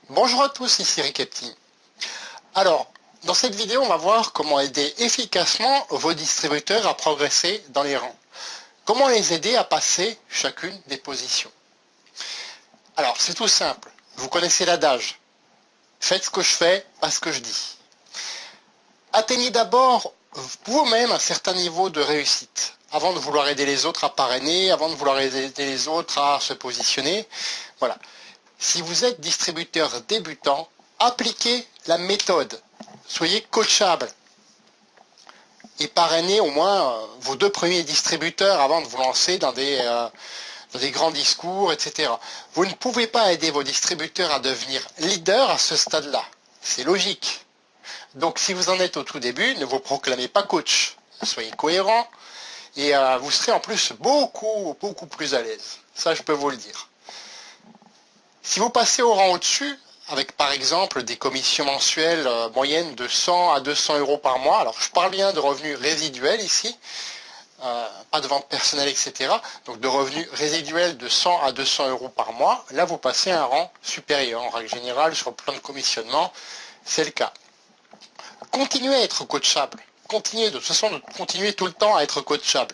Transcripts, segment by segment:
Bonjour à tous, ici Ricaptini. Alors, dans cette vidéo, on va voir comment aider efficacement vos distributeurs à progresser dans les rangs. Comment les aider à passer chacune des positions. Alors, c'est tout simple. Vous connaissez l'adage. Faites ce que je fais, pas ce que je dis. Atteignez d'abord vous-même un certain niveau de réussite, avant de vouloir aider les autres à parrainer, avant de vouloir aider les autres à se positionner. Voilà. Si vous êtes distributeur débutant, appliquez la méthode. Soyez coachable. Et parrainez au moins vos 2 premiers distributeurs avant de vous lancer dans des grands discours, etc. Vous ne pouvez pas aider vos distributeurs à devenir leaders à ce stade-là. C'est logique. Donc si vous en êtes au tout début, ne vous proclamez pas coach. Soyez cohérent et vous serez en plus beaucoup plus à l'aise. Ça, je peux vous le dire. Si vous passez au rang au-dessus, avec par exemple des commissions mensuelles moyennes de 100 à 200 euros par mois, alors je parle bien de revenus résiduels ici, pas de vente personnelle, etc. Donc de revenus résiduels de 100 à 200 euros par mois, là vous passez à un rang supérieur. En règle générale, sur le plan de commissionnement, c'est le cas. Continuez à être coachable. Continuez tout le temps à être coachable.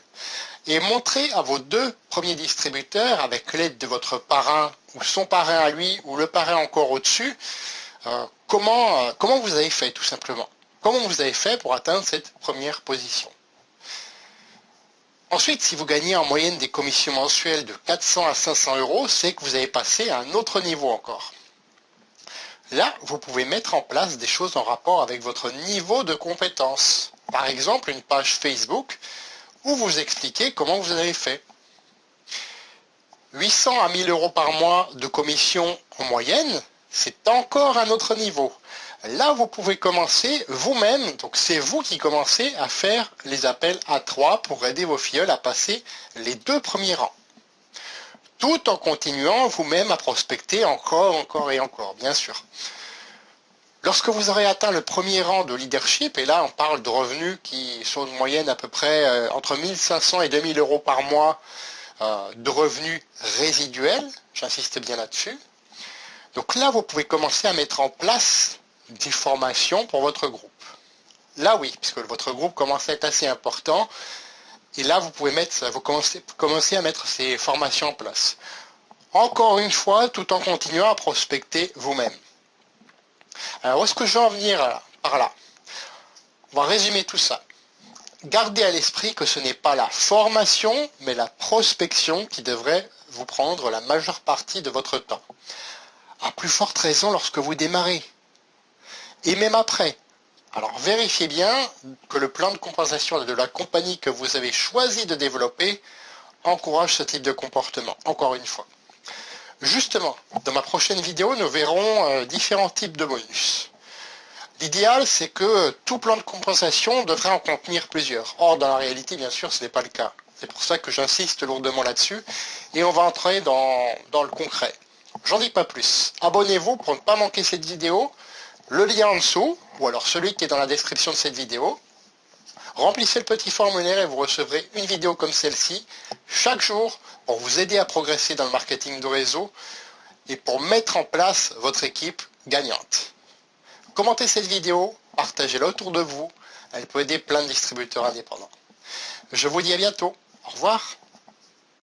Et montrez à vos 2 premiers distributeurs, avec l'aide de votre parrain ou son parrain à lui, ou le parrain encore au-dessus, comment vous avez fait tout simplement. Comment vous avez fait pour atteindre cette première position. Ensuite, si vous gagnez en moyenne des commissions mensuelles de 400 à 500 euros, c'est que vous avez passé à un autre niveau encore. Là, vous pouvez mettre en place des choses en rapport avec votre niveau de compétence. Par exemple, une page Facebook où vous expliquez comment vous avez fait. 800 à 1000 euros par mois de commission en moyenne, c'est encore un autre niveau. Là, vous pouvez commencer vous-même, donc c'est vous qui commencez à faire les appels à 3 pour aider vos filleuls à passer les 2 premiers rangs. Tout en continuant vous-même à prospecter encore et encore, bien sûr. Lorsque vous aurez atteint le premier rang de leadership, et là on parle de revenus qui sont de moyenne à peu près entre 1500 et 2000 euros par mois de revenus résiduels, j'insiste bien là-dessus. Donc là vous pouvez commencer à mettre en place des formations pour votre groupe. Là oui, puisque votre groupe commence à être assez important, et là vous pouvez commencer à mettre ces formations en place. Encore une fois, tout en continuant à prospecter vous-même. Alors, où est-ce que je veux en venir par là? On va résumer tout ça. Gardez à l'esprit que ce n'est pas la formation, mais la prospection qui devrait vous prendre la majeure partie de votre temps. À plus forte raison lorsque vous démarrez. Et même après. Alors, vérifiez bien que le plan de compensation de la compagnie que vous avez choisi de développer encourage ce type de comportement. Encore une fois. Justement, dans ma prochaine vidéo, nous verrons différents types de bonus. L'idéal, c'est que tout plan de compensation devrait en contenir plusieurs. Or, dans la réalité, bien sûr, ce n'est pas le cas. C'est pour ça que j'insiste lourdement là-dessus. Et on va entrer dans le concret. J'en dis pas plus. Abonnez-vous pour ne pas manquer cette vidéo. Le lien en dessous, ou alors celui qui est dans la description de cette vidéo. Remplissez le petit formulaire et vous recevrez une vidéo comme celle-ci chaque jour pour vous aider à progresser dans le marketing de réseau et pour mettre en place votre équipe gagnante. Commentez cette vidéo, partagez-la autour de vous, elle peut aider plein de distributeurs indépendants. Je vous dis à bientôt, au revoir.